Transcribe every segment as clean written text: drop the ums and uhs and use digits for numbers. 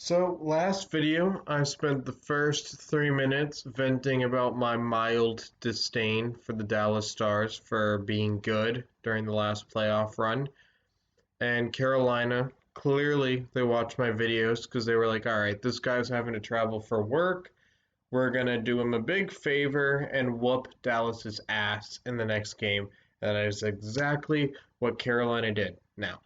So, last video, I spent the first 3 minutes venting about my mild disdain for the Dallas Stars for being good during the last playoff run. And Carolina, clearly, they watched my videos because they were like, all right, this guy's having to travel for work. We're going to do him a big favor and whoop Dallas's ass in the next game. And that is exactly what Carolina did. Now,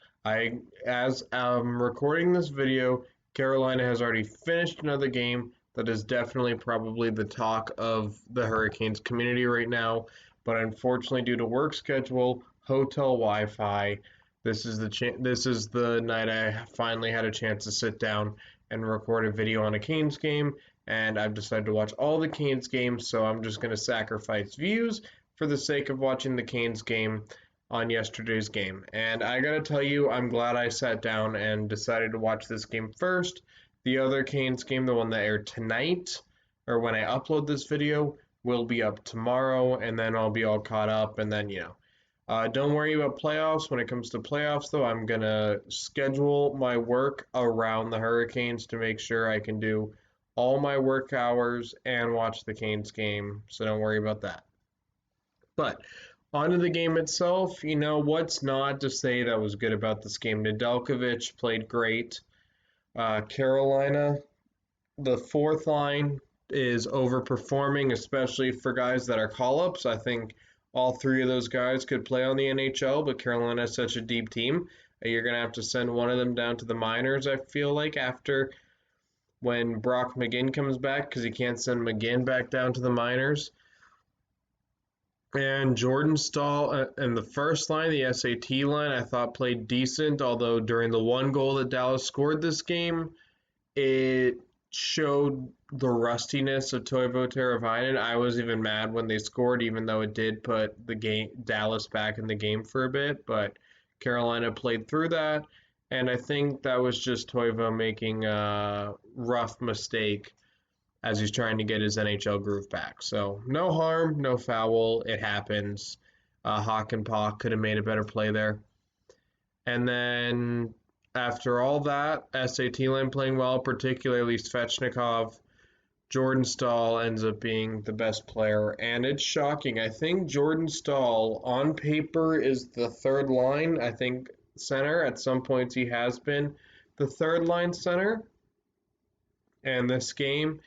as I'm recording this video, Carolina has already finished another game that is definitely probably the talk of the Hurricanes community right now. But unfortunately, due to work schedule, hotel Wi-Fi, this is the night I finally had a chance to sit down and record a video on a Canes game, and I've decided to watch all the Canes games, so I'm just going to sacrifice views for the sake of watching the Canes game on yesterday's game. And I gotta tell you, I'm glad I sat down and decided to watch this game first. The other Canes game, the one that aired tonight, or when I upload this video, will be up tomorrow, and then I'll be all caught up, and then, don't worry about playoffs. When it comes to playoffs, though, I'm going to schedule my work around the Hurricanes to make sure I can do all my work hours and watch the Canes game, so don't worry about that. But on to the game itself, what's not to say that was good about this game? Nedeljkovic played great. Carolina, the fourth line is overperforming, especially for guys that are call-ups. I think all three of those guys could play on the NHL, but Carolina is such a deep team. You're going to have to send one of them down to the minors, I feel like, after when Brock McGinn comes back, because you can't send McGinn back down to the minors. And Jordan Stahl in the first line, the SAT line, I thought played decent, although during the one goal that Dallas scored this game, it showed the rustiness of Toivo Teravainen. I was even mad when they scored, even though it did put the game Dallas back in the game for a bit, but Carolina played through that, and I think that was just Toivo making a rough mistake as he's trying to get his NHL groove back. So no harm, no foul. It happens. Hawk and Paw could have made a better play there. And then after all that, SAT line playing well, particularly Svechnikov. Jordan Stahl ends up being the best player, and it's shocking. I think Jordan Stahl, on paper, is the third line. I think center. At some points, he has been the third line center. And this game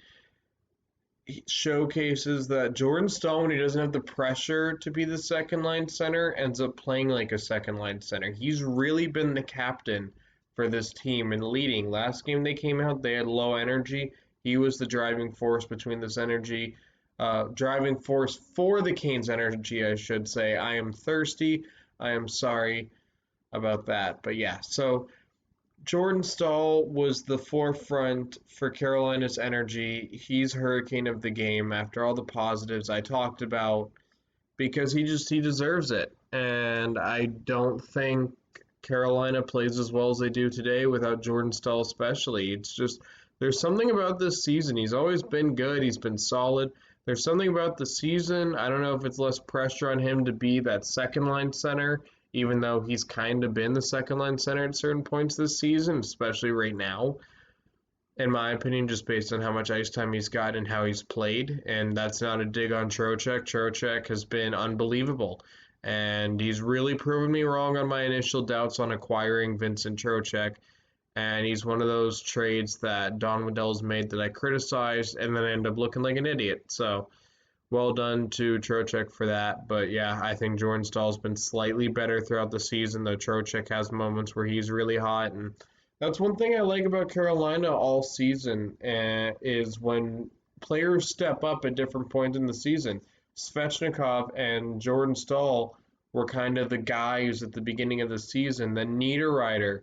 showcases that Jordan Stahl, when he doesn't have the pressure to be the second line center, ends up playing like a second line center. He's really been the captain for this team and leading. Last game they came out, they had low energy. He was the driving force between this energy, driving force for the Canes energy, I should say. I am thirsty. I am sorry about that. But yeah, so Jordan Stahl was the forefront for Carolina's energy. He's Hurricane of the game after all the positives I talked about because he deserves it. And I don't think Carolina plays as well as they do today without Jordan Stahl especially. It's just there's something about this season. He's always been good. He's been solid. There's something about the season. I don't know if it's less pressure on him to be that second line center, even though he's kind of been the second line center at certain points this season, especially right now, in my opinion, just based on how much ice time he's got and how he's played. And that's not a dig on Trocheck. Trocheck has been unbelievable. And he's really proven me wrong on my initial doubts on acquiring Vincent Trocheck. And he's one of those trades that Don Waddell's made that I criticized and then end up looking like an idiot. So well done to Trocheck for that. But yeah, I think Jordan Stahl's been slightly better throughout the season, though Trocheck has moments where he's really hot. And that's one thing I like about Carolina all season, is when players step up at different points in the season. Svechnikov and Jordan Stahl were kind of the guys at the beginning of the season. Then Niederreiter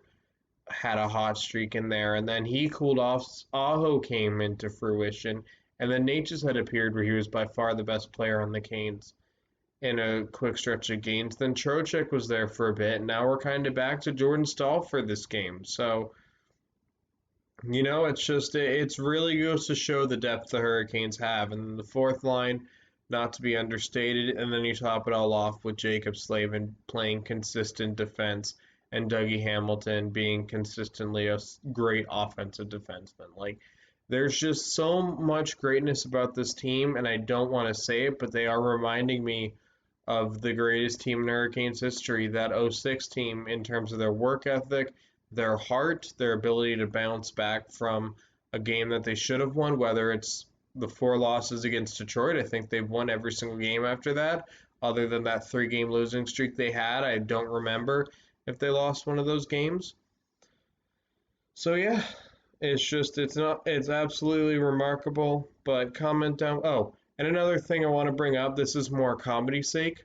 had a hot streak in there, and then he cooled off. Aho came into fruition, and then Natchez had appeared where he was by far the best player on the Canes in a quick stretch of games. Then Trocheck was there for a bit, and now we're kind of back to Jordan Stahl for this game. So, it's really goes to show the depth the Hurricanes have. And the fourth line, not to be understated, and then you top it all off with Jacob Slavin playing consistent defense and Dougie Hamilton being consistently a great offensive defenseman. Like, there's just so much greatness about this team, and I don't want to say it, but they are reminding me of the greatest team in Hurricanes history, that '06 team, in terms of their work ethic, their heart, their ability to bounce back from a game that they should have won, whether it's the 4 losses against Detroit. I think they've won every single game after that, other than that 3-game losing streak they had. I don't remember if they lost one of those games. So yeah, it's absolutely remarkable. But comment down. Oh, and another thing I want to bring up. This is more comedy sake.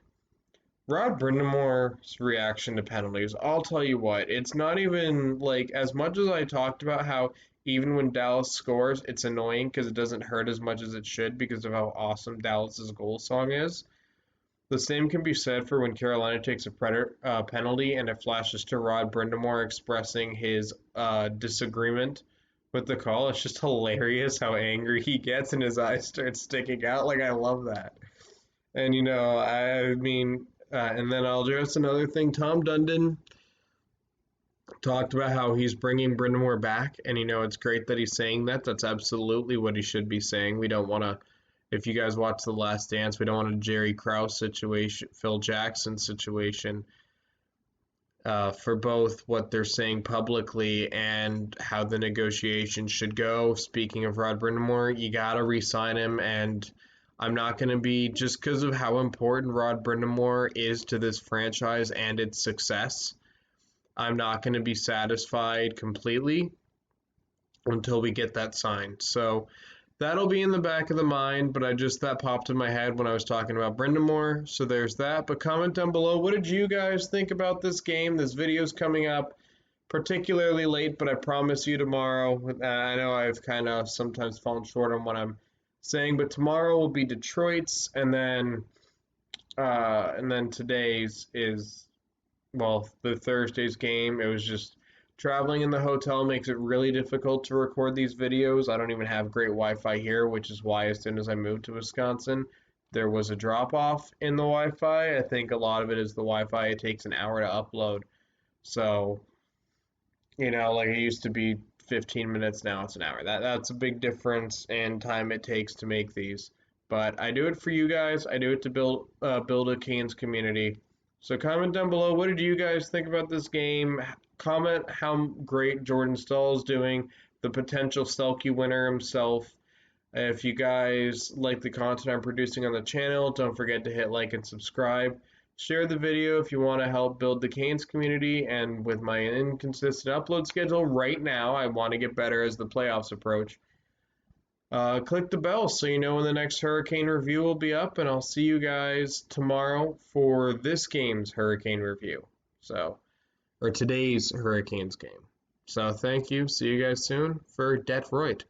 Rod Brindamore's reaction to penalties, I'll tell you what, it's not even like, as much as I talked about how even when Dallas scores, it's annoying because it doesn't hurt as much as it should because of how awesome Dallas's goal song is. The same can be said for when Carolina takes a penalty and it flashes to Rod Brindamore expressing his disagreement with the call. It's just hilarious how angry he gets and his eyes start sticking out. Like, I love that. And, I mean, and then I'll address another thing. Tom Dundon talked about how he's bringing Brindamore back, and, it's great that he's saying that. That's absolutely what he should be saying. We don't want to, if you guys watch The Last Dance, we don't want a Jerry Krause situation, Phil Jackson situation, for both what they're saying publicly and how the negotiations should go. Speaking of Rod Brindamore, you got to re-sign him, and I'm not going to be, just because of how important Rod Brindamore is to this franchise and its success, I'm not going to be satisfied completely until we get that signed. So that'll be in the back of the mind, but that popped in my head when I was talking about Brindamore. So there's that. But comment down below, what did you guys think about this game? This video's coming up particularly late, but I promise you tomorrow. I know I've kind of sometimes fallen short on what I'm saying, but tomorrow will be Detroit's, and then today's is, well, the Thursday's game. It was just traveling in the hotel makes it really difficult to record these videos. I don't even have great Wi-Fi here, which is why as soon as I moved to Wisconsin, there was a drop-off in the Wi-Fi. I think a lot of it is the Wi-Fi. It takes an hour to upload. So, like it used to be 15 minutes, now it's an hour. That's a big difference in time it takes to make these. But I do it for you guys. I do it to build a Canes community. So comment down below, what did you guys think about this game? Comment how great Jordan Staal is doing, the potential Selke winner himself. If you guys like the content I'm producing on the channel, don't forget to hit like and subscribe. Share the video if you want to help build the Canes community, and with my inconsistent upload schedule right now, I want to get better as the playoffs approach. Click the bell so you know when the next Hurricane review will be up, and I'll see you guys tomorrow for this game's Hurricane review. Or today's Hurricanes game. So thank you. See you guys soon for Detroit.